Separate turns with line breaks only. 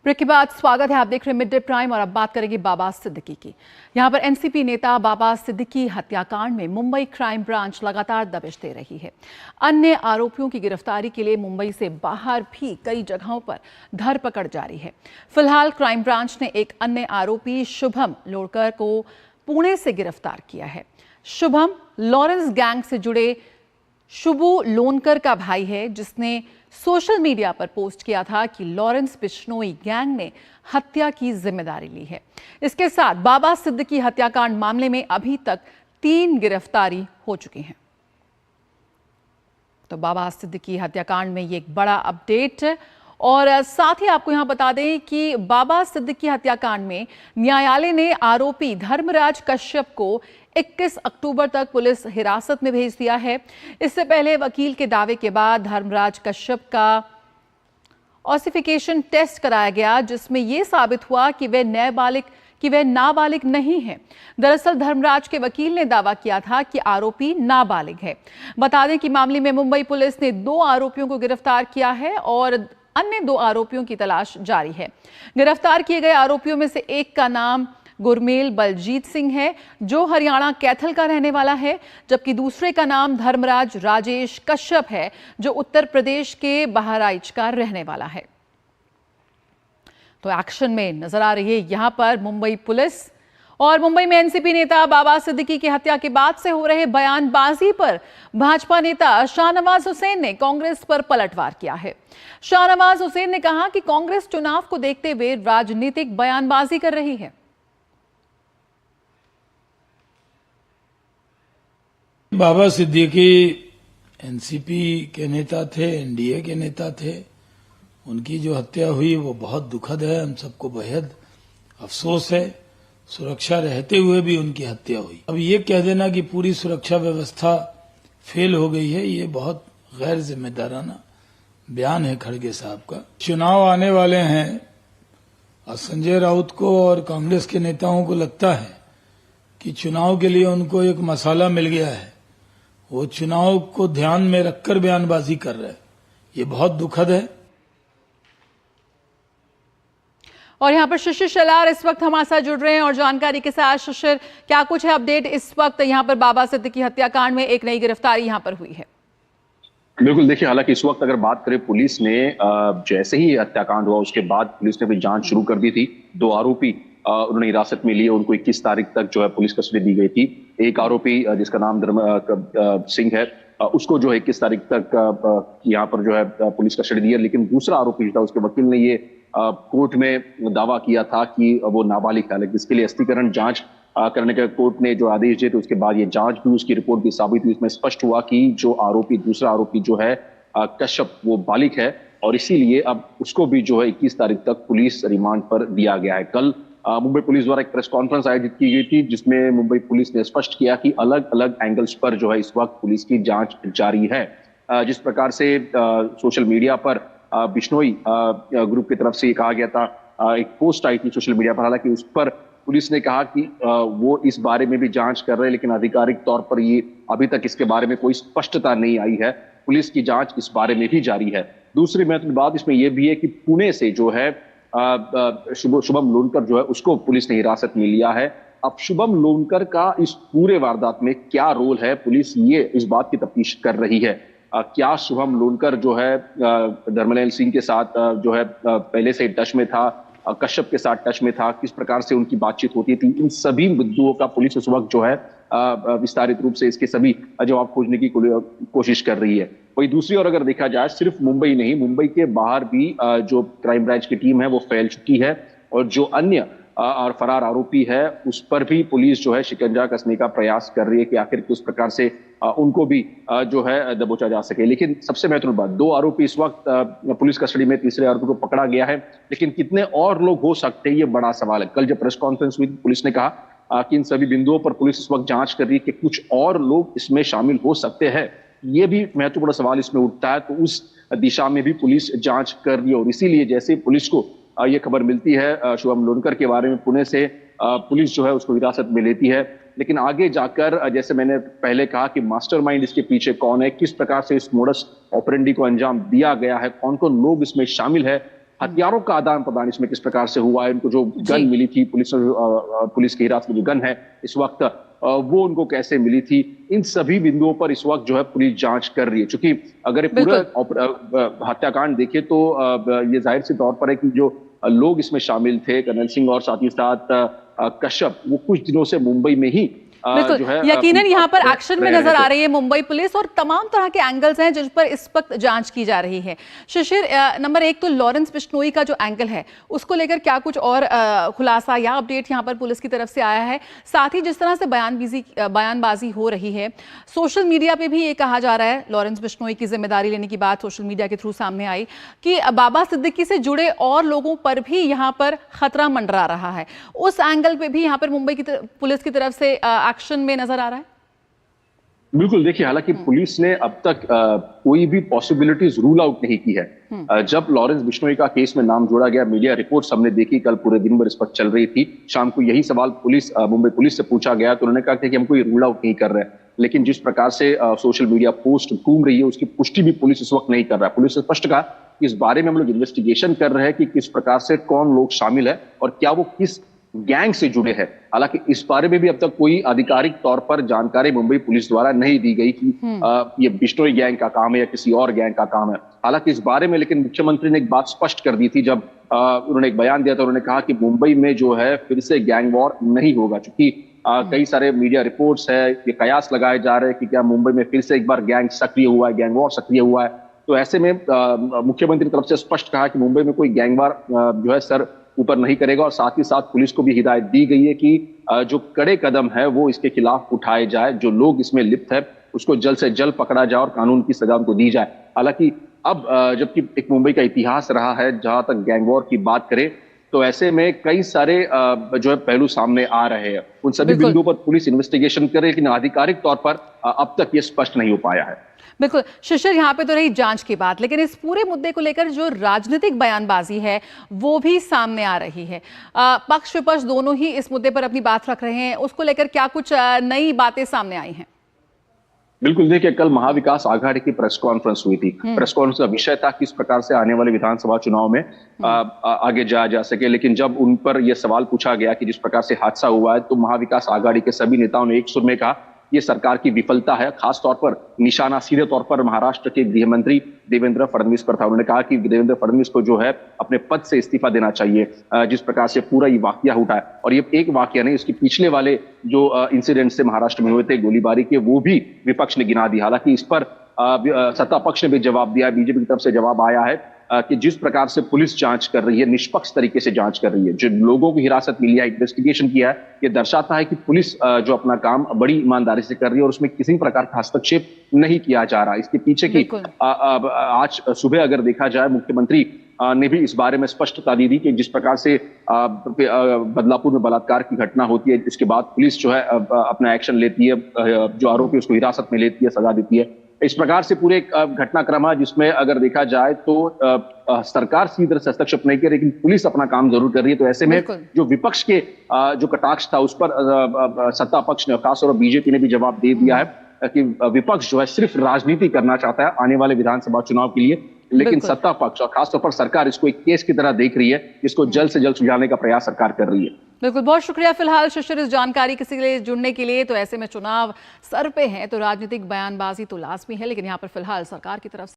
Break के बाद स्वागत है। आप देख रहे हैं मिड डे प्राइम और अब बात करेंगे बाबा सिद्दीकी की। यहां पर एनसीपी नेता बाबा सिद्दीकी हत्याकांड में मुंबई क्राइम ब्रांच लगातार दबिश दे रही है। अन्य आरोपियों की गिरफ्तारी के लिए मुंबई से बाहर भी कई जगहों पर धरपकड़ जारी है। फिलहाल क्राइम ब्रांच ने एक अन्य आरोपी शुभम लोणकर को पुणे से गिरफ्तार किया है। शुभम लॉरेंस गैंग से जुड़े शुभू लोणकर का भाई है, जिसने सोशल मीडिया पर पोस्ट किया था कि लॉरेंस बिश्नोई गैंग ने हत्या की जिम्मेदारी ली है। इसके साथ बाबा सिद्दीकी हत्याकांड मामले में अभी तक 3 गिरफ्तारी हो चुकी हैं। तो बाबा सिद्दीकी हत्याकांड में ये एक बड़ा अपडेट है। और साथ ही आपको यहां बता दें कि बाबा सिद्दीकी हत्याकांड में न्यायालय ने आरोपी धर्मराज कश्यप को 21 अक्टूबर तक पुलिस हिरासत में भेज दिया है। इससे पहले वकील के दावे के बाद धर्मराज कश्यप का ऑसिफिकेशन टेस्ट कराया गया, जिसमें यह साबित हुआ कि वे नाबालिग नहीं है। दरअसल धर्मराज के वकील ने दावा किया था कि आरोपी नाबालिग है। बता दें कि मामले में मुंबई पुलिस ने 2 आरोपियों को गिरफ्तार किया है और अन्य 2 आरोपियों की तलाश जारी है। गिरफ्तार किए गए आरोपियों में से एक का नाम गुरमेल बलजीत सिंह है, जो हरियाणा कैथल का रहने वाला है, जबकि दूसरे का नाम धर्मराज राजेश कश्यप है, जो उत्तर प्रदेश के बहराइच का रहने वाला है। तो एक्शन में नजर आ रही है यहां पर मुंबई पुलिस। और मुंबई में एनसीपी नेता बाबा सिद्दीकी की हत्या के बाद से हो रहे बयानबाजी पर भाजपा नेता शाहनवाज हुसैन ने कांग्रेस पर पलटवार किया है। शाहनवाज हुसैन ने कहा कि कांग्रेस चुनाव को देखते हुए राजनीतिक बयानबाजी कर रही है।
बाबा सिद्दीकी एनसीपी के नेता थे, एनडीए के नेता थे। उनकी जो हत्या हुई वो बहुत दुखद है, हम सबको बेहद अफसोस है। सुरक्षा रहते हुए भी उनकी हत्या हुई। अब ये कह देना कि पूरी सुरक्षा व्यवस्था फेल हो गई है, ये बहुत गैर जिम्मेदाराना बयान है खड़गे साहब का। चुनाव आने वाले हैं और संजय राउत को और कांग्रेस के नेताओं को लगता है कि चुनाव के लिए उनको एक मसाला मिल गया है, वो चुनाव को ध्यान में रखकर बयानबाजी कर रहे हैं। ये बहुत दुखद है।
और यहां पर शिशिर शेलार इस वक्त हमारे साथ जुड़ रहे हैं और जानकारी के साथ। शिशिर, क्या कुछ है अपडेट इस वक्त? यहां पर बाबा सिद्दीकी हत्याकांड में एक नई गिरफ्तारी यहां पर हुई है।
बिल्कुल, देखिए, हालांकि इस वक्त अगर बात करें, पुलिस ने जैसे ही हत्याकांड हुआ उसके बाद पुलिस ने भी जांच शुरू कर दी थी। 2 आरोपी उन्होंने हिरासत में लिए, उनको 21 तारीख तक जो है पुलिस कस्टडी दी गई थी। एक आरोपी जिसका नाम धर्म सिंह है, उसको जो है 21 तारीख तक यहाँ पर जो है पुलिस कस्टडी दी है। लेकिन दूसरा आरोपी था, उसके वकील ने ये कोर्ट में दावा किया था कि वो नाबालिग है। लेकिन इसके लिए स्पष्टीकरण जांच करने का कोर्ट ने जो आदेश दिए थे, उसके बाद ये जांच भी, उसकी रिपोर्ट भी साबित हुई। इसमें स्पष्ट हुआ कि जो आरोपी, दूसरा आरोपी जो है कश्यप, वो बालिग है और इसीलिए अब उसको भी जो है 21 तारीख तक पुलिस रिमांड पर दिया गया है। कल मुंबई पुलिस द्वारा एक प्रेस कॉन्फ्रेंस आयोजित की गई थी, जिसमें मुंबई पुलिस ने स्पष्ट किया कि अलग अलग एंगल्स पर जो है इस वक्त पुलिस की जांच जारी है। जिस प्रकार से सोशल मीडिया पर बिश्नोई ग्रुप की तरफ से ये कहा गया था, एक पोस्ट आई थी सोशल मीडिया पर, हालांकि उस पर पुलिस ने कहा कि वो इस बारे में भी जांच कर रहे हैं, लेकिन आधिकारिक तौर पर ये अभी तक इसके बारे में कोई स्पष्टता नहीं आई है। पुलिस की जांच इस बारे में भी जारी है। दूसरी महत्वपूर्ण बात इसमें यह भी है कि पुणे से जो है शुभम लोणकर जो है उसको पुलिस ने हिरासत में लिया है। अब शुभम लोणकर का इस पूरे वारदात में क्या रोल है, पुलिस ये इस बात की तफ्तीश कर रही है। क्या शुभम लोणकर जो है धर्मलाल सिंह के साथ जो है पहले से टच में था, कश्यप के साथ टच में था, किस प्रकार से उनकी बातचीत होती थी, इन सभी मुद्दों का पुलिस इस वक्त जो है विस्तारित रूप से इसके सभी जवाब खोजने की कोशिश कर रही है। वही दूसरी ओर अगर देखा जाए, सिर्फ मुंबई नहीं, मुंबई के बाहर भी जो क्राइम ब्रांच की टीम है वो फैल चुकी है और जो अन्य और फरार आरोपी है उस पर भी पुलिस जो है शिकंजा कसने का प्रयास कर रही है कि आखिर किस प्रकार से उनको भी जो है दबोचा जा सके। लेकिन सबसे महत्वपूर्ण बात, 2 आरोपी इस वक्त पुलिस कस्टडी में, तीसरे आरोपी को पकड़ा गया है, लेकिन कितने और लोग हो सकते हैं, ये बड़ा सवाल है। कल जब प्रेस कॉन्फ्रेंस हुई, पुलिस ने कहा कि इन सभी बिंदुओं पर पुलिस इस वक्त जांच कर रही है कि कुछ और लोग इसमें शामिल हो सकते हैं। ये भी महत्वपूर्ण सवाल इसमें उठता है, तो उस दिशा में भी पुलिस जांच कर रही है। और इसीलिए जैसे पुलिस को ये खबर मिलती है शुभम लोणकर के बारे में पुणे से, पुलिस जो है उसको हिरासत में लेती है। लेकिन आगे जाकर, जैसे मैंने पहले कहा कि मास्टरमाइंड इसके पीछे कौन है, किस प्रकार से इस मोडस ऑपरेंडी को अंजाम दिया गया है, कौन कौन लोग इसमें शामिल है, हथियारों का आदान प्रदान इसमें किस प्रकार से हुआ है, इनको जो गन मिली थी पुलिस की हिरासत में जो गन है इस वक्त वो उनको कैसे मिली थी, इन सभी बिंदुओं पर इस वक्त जो है पुलिस जांच कर रही है। क्योंकि अगर पूरा हत्याकांड देखे तो ये जाहिर सी तौर पर है कि जो लोग इसमें शामिल थे, कर्नल सिंह और साथ ही साथ कश्यप, वो कुछ दिनों से मुंबई में ही
बिल्कुल, यकीनन यहाँ पर एक्शन में नजर आ रही है मुंबई पुलिस और तमाम तरह के एंगल्स हैं जिस पर इस वक्त जांच की जा रही है। शिशिर, नंबर एक तो लॉरेंस बिश्नोई का जो एंगल है उसको लेकर क्या कुछ और खुलासा या अपडेट यहाँ पर पुलिस की तरफ से आया है? साथ ही जिस तरह से बयानबाजी हो रही है, सोशल मीडिया पे भी ये कहा जा रहा है, लॉरेंस बिश्नोई की जिम्मेदारी लेने की बात सोशल मीडिया के थ्रू सामने आई कि बाबा सिद्दीकी से जुड़े और लोगों पर भी यहाँ पर खतरा मंडरा रहा है। उस एंगल पे भी यहाँ पर मुंबई की पुलिस की तरफ से एक्शन में नजर आ रहा है?
बिल्कुल, देखिए हालांकि पुलिस ने अब तक कोई भी पॉसिबिलिटीज रूल आउट नहीं की है। जब लॉरेंस बिश्नोई का केस में नाम जोड़ा गया, मीडिया रिपोर्ट्स हमने देखी, कल पूरे दिन भर इस पर चल रही थी। शाम को यही सवाल मुंबई पुलिस से पूछा गया तो उन्होंने कहा कि हम कोई रूल आउट नहीं कर रहे हैं। लेकिन जिस प्रकार से सोशल मीडिया पोस्ट घूम रही है उसकी पुष्टि भी पुलिस इस वक्त नहीं कर रहा है। पुलिस ने स्पष्ट कहा कि इस बारे में हम लोग इन्वेस्टिगेशन कर रहे हैं कि किस प्रकार से कौन लोग शामिल है और क्या वो किस गैंग से जुड़े हैं। हालांकि इस बारे में भी अब तक कोई आधिकारिक तौर पर जानकारी मुंबई पुलिस द्वारा नहीं दी गई कि ये बिश्नोई गैंग का काम है या किसी और गैंग का काम है। हालांकि इस बारे में लेकिन मुख्यमंत्री ने एक बात स्पष्ट कर दी थी जब उन्होंने एक बयान दिया था। उन्होंने कहा कि मुंबई में जो है फिर से गैंग वॉर नहीं होगा, क्योंकि कई सारे मीडिया रिपोर्ट्स है, ये कयास लगाए जा रहे हैं कि क्या मुंबई में फिर से एक बार गैंग सक्रिय हुआ है, गैंग वॉर सक्रिय हुआ है। तो ऐसे में मुख्यमंत्री की तरफ से स्पष्ट कहा कि मुंबई में कोई गैंग वॉर जो है सर ऊपर नहीं करेगा और साथ ही साथ पुलिस को भी हिदायत दी गई है कि जो कड़े कदम है वो इसके खिलाफ उठाए जाए, जो लोग इसमें लिप्त है उसको जल्द से जल्द पकड़ा जाए और कानून की सजा उनको दी जाए। हालांकि अब जबकि एक मुंबई का इतिहास रहा है जहां तक गैंग वॉर की बात करें तो ऐसे में कई सारे जो है पहलू सामने आ रहे हैं। उन सभी बिंदुओं पर पुलिस इन्वेस्टिगेशन करे, लेकिन आधिकारिक तौर पर अब तक ये स्पष्ट नहीं हो पाया है।
बिल्कुल शिशिर, यहाँ पे तो रही जांच की बात, लेकिन इस पूरे मुद्दे को लेकर जो राजनीतिक बयानबाजी है वो भी सामने आ रही है। पक्ष विपक्ष दोनों ही इस मुद्दे पर अपनी बात रख रहे हैं, उसको लेकर क्या कुछ नई बातें सामने आई हैं?
बिल्कुल, देखिए कल महाविकास आघाड़ी की प्रेस कॉन्फ्रेंस हुई थी। प्रेस कॉन्फ्रेंस का विषय था किस प्रकार से आने वाले विधानसभा चुनाव में आगे जाया जा सके। लेकिन जब उन पर यह सवाल पूछा गया कि जिस प्रकार से हादसा हुआ है तो महाविकास आघाड़ी के सभी नेताओं ने एक सुर में कहा ये सरकार की विफलता है। खास तौर पर निशाना सीधे तौर पर महाराष्ट्र के गृह मंत्री देवेंद्र फडणवीस पर था। उन्होंने कहा कि देवेंद्र फडणवीस को जो है अपने पद से इस्तीफा देना चाहिए। जिस प्रकार से पूरा ये वाकया उठा है, और ये एक वाकया नहीं, इसके पिछले वाले जो इंसिडेंट से महाराष्ट्र में हुए थे गोलीबारी के, वो भी विपक्ष ने गिना दी। हालांकि इस पर सत्ता पक्ष ने भी जवाब दिया, बीजेपी की तरफ से जवाब आया है कि जिस प्रकार से पुलिस जांच कर रही है, निष्पक्ष तरीके से जांच कर रही है, जो लोगों की हिरासत मिली है, इन्वेस्टिगेशन किया है, ये दर्शाता है कि पुलिस जो अपना काम बड़ी ईमानदारी से कर रही है और उसमें किसी प्रकार का हस्तक्षेप नहीं किया जा रहा। इसके पीछे की आज सुबह अगर देखा जाए, मुख्यमंत्री ने भी इस बारे में स्पष्टता दी कि जिस प्रकार से बदलापुर में बलात्कार की घटना होती है, इसके बाद पुलिस जो है अपना एक्शन लेती है, जो आरोपी उसको हिरासत में लेती है, सजा देती है। इस प्रकार से पूरे घटनाक्रम है जिसमें अगर देखा जाए तो सरकार सीधी तरह से हस्तक्षेप नहीं कर रही, लेकिन पुलिस अपना काम जरूर कर रही है। तो ऐसे में जो विपक्ष के जो कटाक्ष था उस पर सत्ता पक्ष ने, खासतौर पर बीजेपी ने भी जवाब दे दिया है कि विपक्ष जो है सिर्फ राजनीति करना चाहता है आने वाले विधानसभा चुनाव के लिए, लेकिन सत्ता पक्ष और खासतौर पर सरकार इसको एक केस की तरह देख रही है, इसको जल्द से जल्द सुलझाने का प्रयास सरकार कर रही है।
बिल्कुल, बहुत शुक्रिया फिलहाल शिशिर इस जानकारी किसी के लिए जुड़ने के लिए। तो ऐसे में चुनाव सर पे हैं तो राजनीतिक बयानबाजी तो लाजमी है, लेकिन यहाँ पर फिलहाल सरकार की तरफ